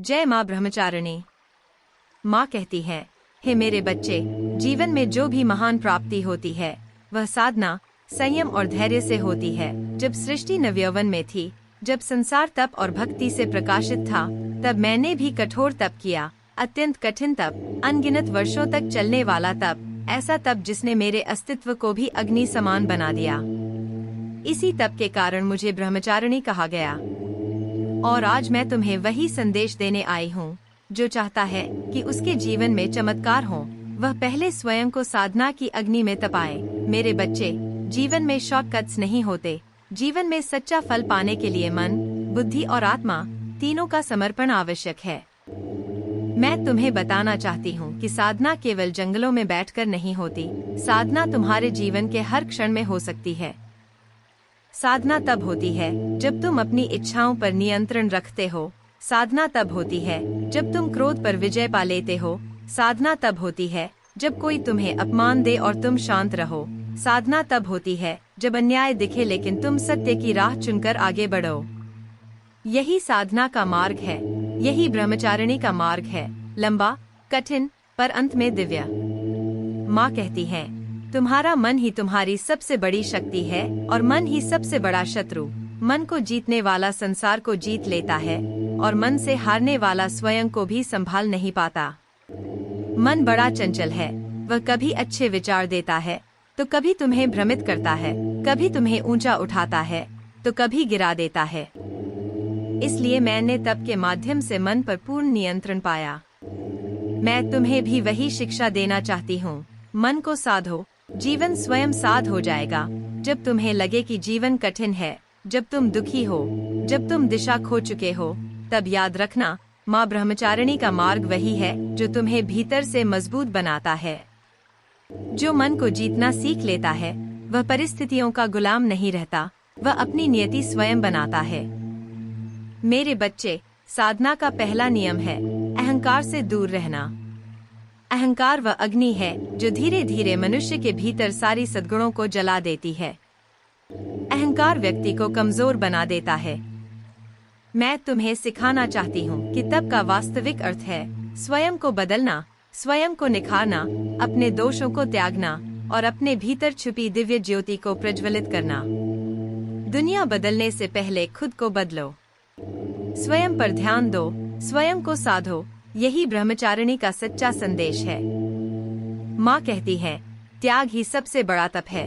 जय माँ ब्रह्मचारिणी। माँ कहती है, हे मेरे बच्चे, जीवन में जो भी महान प्राप्ति होती है वह साधना, संयम और धैर्य से होती है। जब सृष्टि नवयौवन में थी, जब संसार तप और भक्ति से प्रकाशित था, तब मैंने भी कठोर तप किया, अत्यंत कठिन तप, अनगिनत वर्षों तक चलने वाला तप, ऐसा तप जिसने मेरे अस्तित्व को भी अग्नि समान बना दिया। इसी तप के कारण मुझे ब्रह्मचारिणी कहा गया। और आज मैं तुम्हें वही संदेश देने आई हूँ। जो चाहता है कि उसके जीवन में चमत्कार हो, वह पहले स्वयं को साधना की अग्नि में तपाए। मेरे बच्चे, जीवन में शॉर्टकट्स नहीं होते। जीवन में सच्चा फल पाने के लिए मन, बुद्धि और आत्मा तीनों का समर्पण आवश्यक है। मैं तुम्हें बताना चाहती हूँ कि साधना केवल जंगलों में बैठकर नहीं होती। साधना तुम्हारे जीवन के हर क्षण में हो सकती है। साधना तब होती है जब तुम अपनी इच्छाओं पर नियंत्रण रखते हो। साधना तब होती है जब तुम क्रोध पर विजय पा लेते हो। साधना तब होती है जब कोई तुम्हें अपमान दे और तुम शांत रहो। साधना तब होती है जब अन्याय दिखे लेकिन तुम सत्य की राह चुनकर आगे बढ़ो। यही साधना का मार्ग है, यही ब्रह्मचारिणी का मार्ग है। लंबा, कठिन, पर अंत में दिव्य। माँ कहती है, तुम्हारा मन ही तुम्हारी सबसे बड़ी शक्ति है और मन ही सबसे बड़ा शत्रु। मन को जीतने वाला संसार को जीत लेता है और मन से हारने वाला स्वयं को भी संभाल नहीं पाता। मन बड़ा चंचल है, वह कभी अच्छे विचार देता है तो कभी तुम्हें भ्रमित करता है, कभी तुम्हें ऊंचा उठाता है तो कभी गिरा देता है। इसलिए मैंने तप के माध्यम से मन पर पूर्ण नियंत्रण पाया। मैं तुम्हें भी वही शिक्षा देना चाहती हूँ। मन को साधो, जीवन स्वयं साध हो जाएगा। जब तुम्हें लगे कि जीवन कठिन है, जब तुम दुखी हो, जब तुम दिशा खो चुके हो, तब याद रखना, माँ ब्रह्मचारिणी का मार्ग वही है जो तुम्हें भीतर से मजबूत बनाता है। जो मन को जीतना सीख लेता है, वह परिस्थितियों का गुलाम नहीं रहता, वह अपनी नियति स्वयं बनाता है। मेरे बच्चे, साधना का पहला नियम है अहंकार से दूर रहना। अहंकार वह अग्नि है जो धीरे धीरे मनुष्य के भीतर सारी सद्गुणों को जला देती है। अहंकार व्यक्ति को कमजोर बना देता है। मैं तुम्हें सिखाना चाहती हूँ कि तप का वास्तविक अर्थ है स्वयं को बदलना, स्वयं को निखारना, अपने दोषों को त्यागना और अपने भीतर छुपी दिव्य ज्योति को प्रज्वलित करना। दुनिया बदलने से पहले खुद को बदलो। स्वयं पर ध्यान दो, स्वयं को साधो। यही ब्रह्मचारिणी का सच्चा संदेश है। माँ कहती है, त्याग ही सबसे बड़ा तप है।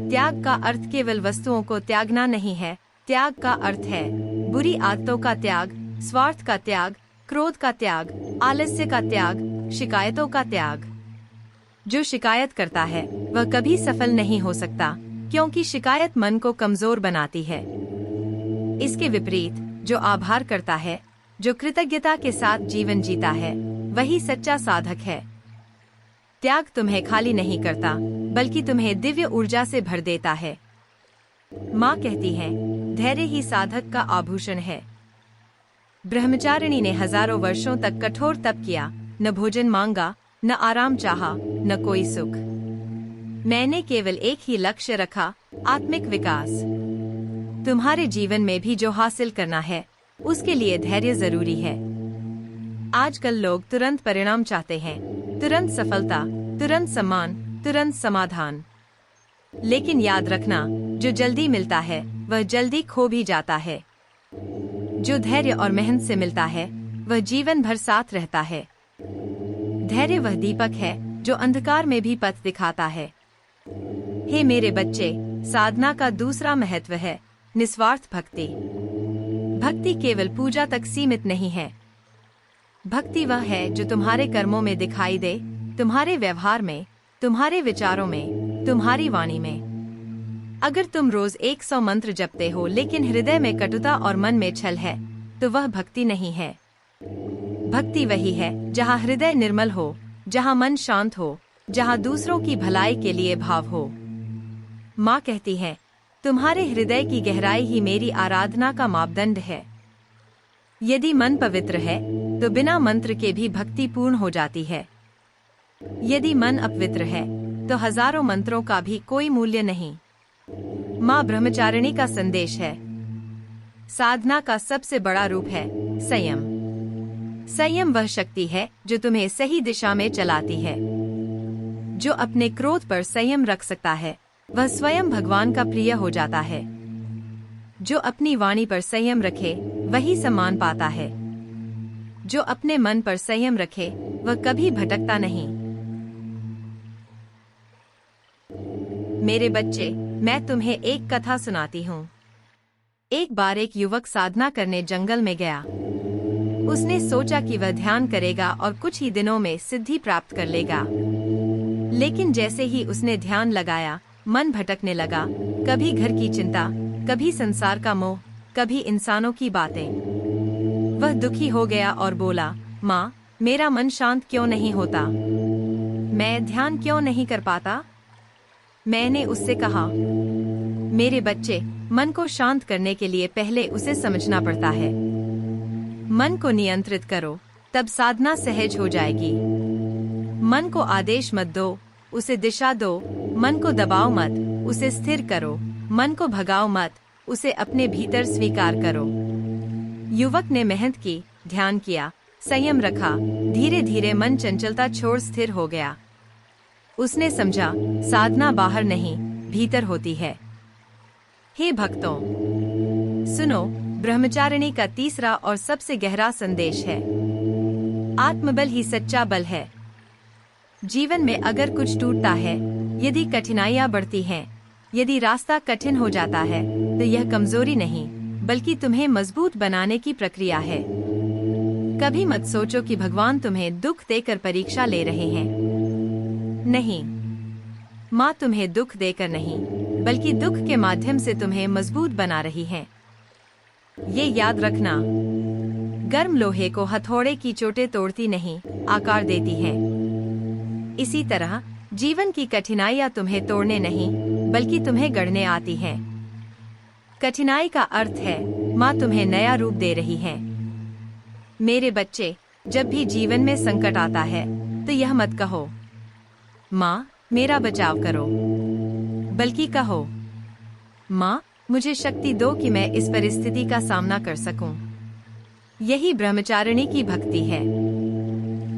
त्याग का अर्थ केवल वस्तुओं को त्यागना नहीं है। त्याग का अर्थ है बुरी आदतों का त्याग, स्वार्थ का त्याग, क्रोध का त्याग, आलस्य का त्याग, शिकायतों का त्याग। जो शिकायत करता है वह कभी सफल नहीं हो सकता, क्योंकि शिकायत मन को कमजोर बनाती है। इसके विपरीत जो आभार करता है, जो कृतज्ञता के साथ जीवन जीता है, वही सच्चा साधक है। त्याग तुम्हें खाली नहीं करता, बल्कि तुम्हें दिव्य ऊर्जा से भर देता है। माँ कहती है, धैर्य ही साधक का आभूषण है। ब्रह्मचारिणी ने हजारों वर्षों तक कठोर तप किया, न भोजन मांगा, न आराम चाहा, न कोई सुख। मैंने केवल एक ही लक्ष्य रखा, आत्मिक विकास। तुम्हारे जीवन में भी जो हासिल करना है, उसके लिए धैर्य जरूरी है। आजकल लोग तुरंत परिणाम चाहते हैं, तुरंत सफलता, तुरंत सम्मान, तुरंत समाधान। लेकिन याद रखना, जो जल्दी मिलता है वह जल्दी खो भी जाता है। जो धैर्य और मेहनत से मिलता है वह जीवन भर साथ रहता है। धैर्य वह दीपक है जो अंधकार में भी पथ दिखाता है। हे मेरे बच्चे, साधना का दूसरा महत्व है निस्वार्थ भक्ति। भक्ति केवल पूजा तक सीमित नहीं है। भक्ति वह है जो तुम्हारे कर्मों में दिखाई दे, तुम्हारे व्यवहार में, तुम्हारे विचारों में, तुम्हारी वाणी में। अगर तुम रोज 100 मंत्र जपते हो लेकिन हृदय में कटुता और मन में छल है, तो वह भक्ति नहीं है। भक्ति वही है जहाँ हृदय निर्मल हो, जहाँ मन शांत हो, जहाँ दूसरों की भलाई के लिए भाव हो। माँ कहती है, तुम्हारे हृदय की गहराई ही मेरी आराधना का मापदंड है। यदि मन पवित्र है तो बिना मंत्र के भी भक्ति पूर्ण हो जाती है। यदि मन अपवित्र है तो हजारों मंत्रों का भी कोई मूल्य नहीं। माँ ब्रह्मचारिणी का संदेश है, साधना का सबसे बड़ा रूप है संयम। संयम वह शक्ति है जो तुम्हें सही दिशा में चलाती है। जो अपने क्रोध पर संयम रख सकता है वह स्वयं भगवान का प्रिय हो जाता है। जो अपनी वाणी पर संयम रखे वही सम्मान पाता है। जो अपने मन पर संयम रखे वह कभी भटकता नहीं। मेरे बच्चे, मैं तुम्हें एक कथा सुनाती हूँ। एक बार एक युवक साधना करने जंगल में गया। उसने सोचा कि वह ध्यान करेगा और कुछ ही दिनों में सिद्धि प्राप्त कर लेगा। लेकिन जैसे ही उसने ध्यान लगाया, मन भटकने लगा। कभी घर की चिंता, कभी संसार का मोह, कभी इंसानों की बातें। वह दुखी हो गया और बोला, माँ, मेरा मन शांत क्यों नहीं होता? मैं ध्यान क्यों नहीं कर पाता? मैंने उससे कहा, मेरे बच्चे, मन को शांत करने के लिए पहले उसे समझना पड़ता है। मन को नियंत्रित करो, तब साधना सहज हो जाएगी। मन को आदेश मत दो, उसे दिशा दो। मन को दबाओ मत, उसे स्थिर करो। मन को भगाओ मत, उसे अपने भीतर स्वीकार करो। युवक ने मेहनत की, ध्यान किया, संयम रखा। धीरे धीरे मन चंचलता छोड़ स्थिर हो गया। उसने समझा, साधना बाहर नहीं, भीतर होती है। हे भक्तों, सुनो, ब्रह्मचारिणी का तीसरा और सबसे गहरा संदेश है। आत्मबल ही सच्चा बल है। जीवन में अगर कुछ टूटता है, यदि कठिनाइयां बढ़ती हैं, यदि रास्ता कठिन हो जाता है, तो यह कमजोरी नहीं, बल्कि तुम्हें मजबूत बनाने की प्रक्रिया है। कभी मत सोचो कि भगवान तुम्हें दुख देकर परीक्षा ले रहे हैं। नहीं, माँ तुम्हें दुख देकर नहीं, बल्कि दुख के माध्यम से तुम्हें मजबूत बना रही है। ये याद रखना, गर्म लोहे को हथौड़े की चोटें तोड़ती नहीं, आकार देती हैं। इसी तरह जीवन की कठिनाइयां तुम्हें तोड़ने नहीं, बल्कि तुम्हें गढ़ने आती हैं। कठिनाई का अर्थ है माँ तुम्हें नया रूप दे रही है। मेरे बच्चे, जब भी जीवन में संकट आता है तो यह मत कहो, माँ मेरा बचाव करो, बल्कि कहो, माँ मुझे शक्ति दो कि मैं इस परिस्थिति का सामना कर सकूं। यही ब्रह्मचारिणी की भक्ति है।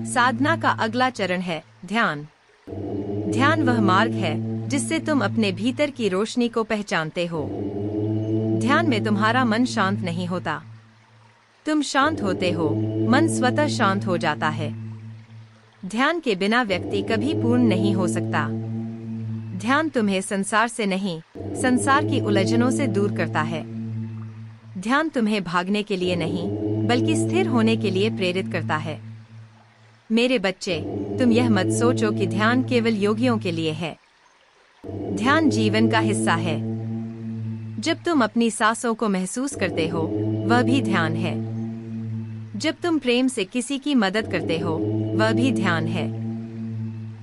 साधना का अगला चरण है ध्यान। ध्यान वह मार्ग है जिससे तुम अपने भीतर की रोशनी को पहचानते हो। ध्यान में तुम्हारा मन शांत नहीं होता, तुम शांत होते हो, मन स्वतः शांत हो जाता है। ध्यान के बिना व्यक्ति कभी पूर्ण नहीं हो सकता। ध्यान तुम्हें संसार से नहीं, संसार की उलझनों से दूर करता है। ध्यान तुम्हें भागने के लिए नहीं, बल्कि स्थिर होने के लिए प्रेरित करता है। मेरे बच्चे, तुम यह मत सोचो कि ध्यान केवल योगियों के लिए है। ध्यान जीवन का हिस्सा है। जब तुम अपनी सांसों को महसूस करते हो, वह भी ध्यान है। जब तुम प्रेम से किसी की मदद करते हो, वह भी ध्यान है।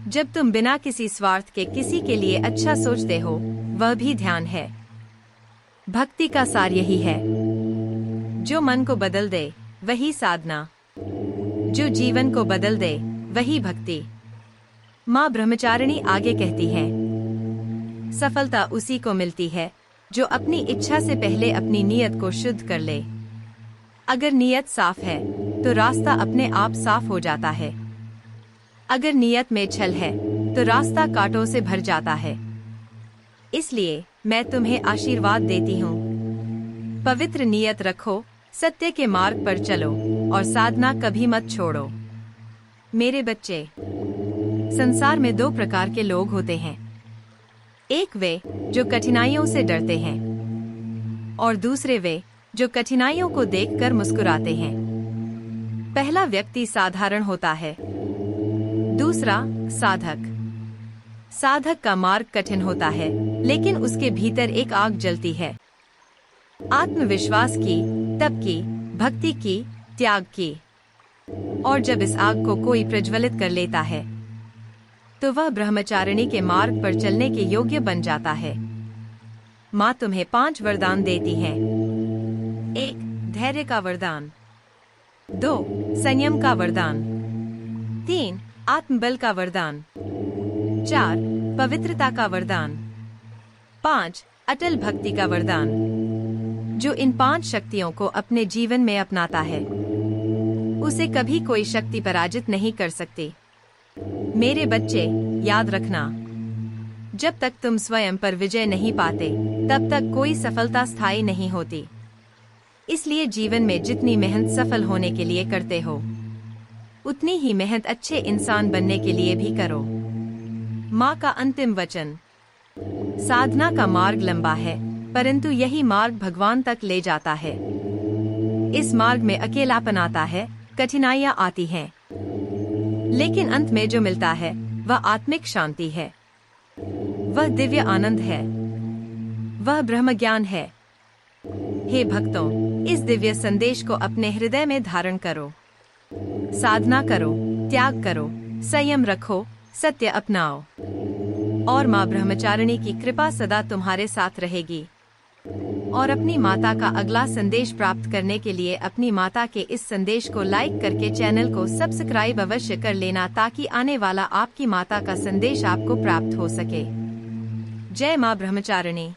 जब तुम बिना किसी स्वार्थ के किसी के लिए अच्छा सोचते हो, वह भी ध्यान है। भक्ति का सार यही है। जो मन को बदल दे वही साधना, जो जीवन को बदल दे वही भक्ति। माँ ब्रह्मचारिणी आगे कहती है, सफलता उसी को मिलती है जो अपनी इच्छा से पहले अपनी नीयत को शुद्ध कर ले। अगर नीयत साफ है तो रास्ता अपने आप साफ हो जाता है। अगर नीयत में छल है तो रास्ता कांटों से भर जाता है। इसलिए मैं तुम्हें आशीर्वाद देती हूँ, पवित्र नीयत रखो, सत्य के मार्ग पर चलो और साधना कभी मत छोड़ो। मेरे बच्चे, संसार में दो प्रकार के लोग होते हैं। एक वे जो कठिनाइयों से डरते हैं, और दूसरे वे जो कठिनाइयों को देखकर मुस्कुराते हैं। पहला व्यक्ति साधारण होता है, दूसरा साधक। साधक का मार्ग कठिन होता है, लेकिन उसके भीतर एक आग जलती है। आत्मविश्वास की, तप की, भक्ति की, त्याग की। और जब इस आग को कोई प्रज्वलित कर लेता है तो वह ब्रह्मचारिणी के मार्ग पर चलने के योग्य बन जाता है। माँ तुम्हें 5 वरदान देती है। 1. धैर्य का वरदान। 2. संयम का वरदान। 3. आत्मबल का वरदान। 4. पवित्रता का वरदान। 5. अटल भक्ति का वरदान। जो इन 5 शक्तियों को अपने जीवन में अपनाता है उसे कभी कोई शक्ति पराजित नहीं कर सकती। मेरे बच्चे, याद रखना, जब तक तुम स्वयं पर विजय नहीं पाते, तब तक कोई सफलता स्थायी नहीं होती। इसलिए जीवन में जितनी मेहनत सफल होने के लिए करते हो, उतनी ही मेहनत अच्छे इंसान बनने के लिए भी करो। माँ का अंतिम वचन। साधना का मार्ग लंबा है, परंतु यही मार्ग भगवान तक ले जाता है। इस मार्ग में अकेलापन आता है, कठिनाइयाँ आती हैं, लेकिन अंत में जो मिलता है वह आत्मिक शांति है, वह दिव्य आनंद है, वह ब्रह्म ज्ञान है। हे भक्तों, इस दिव्य संदेश को अपने हृदय में धारण करो। साधना करो, त्याग करो, संयम रखो, सत्य अपनाओ, और माँ ब्रह्मचारिणी की कृपा सदा तुम्हारे साथ रहेगी। और अपनी माता का अगला संदेश प्राप्त करने के लिए अपनी माता के इस संदेश को लाइक करके चैनल को सब्सक्राइब अवश्य कर लेना, ताकि आने वाला आपकी माता का संदेश आपको प्राप्त हो सके। जय माँ ब्रह्मचारिणी।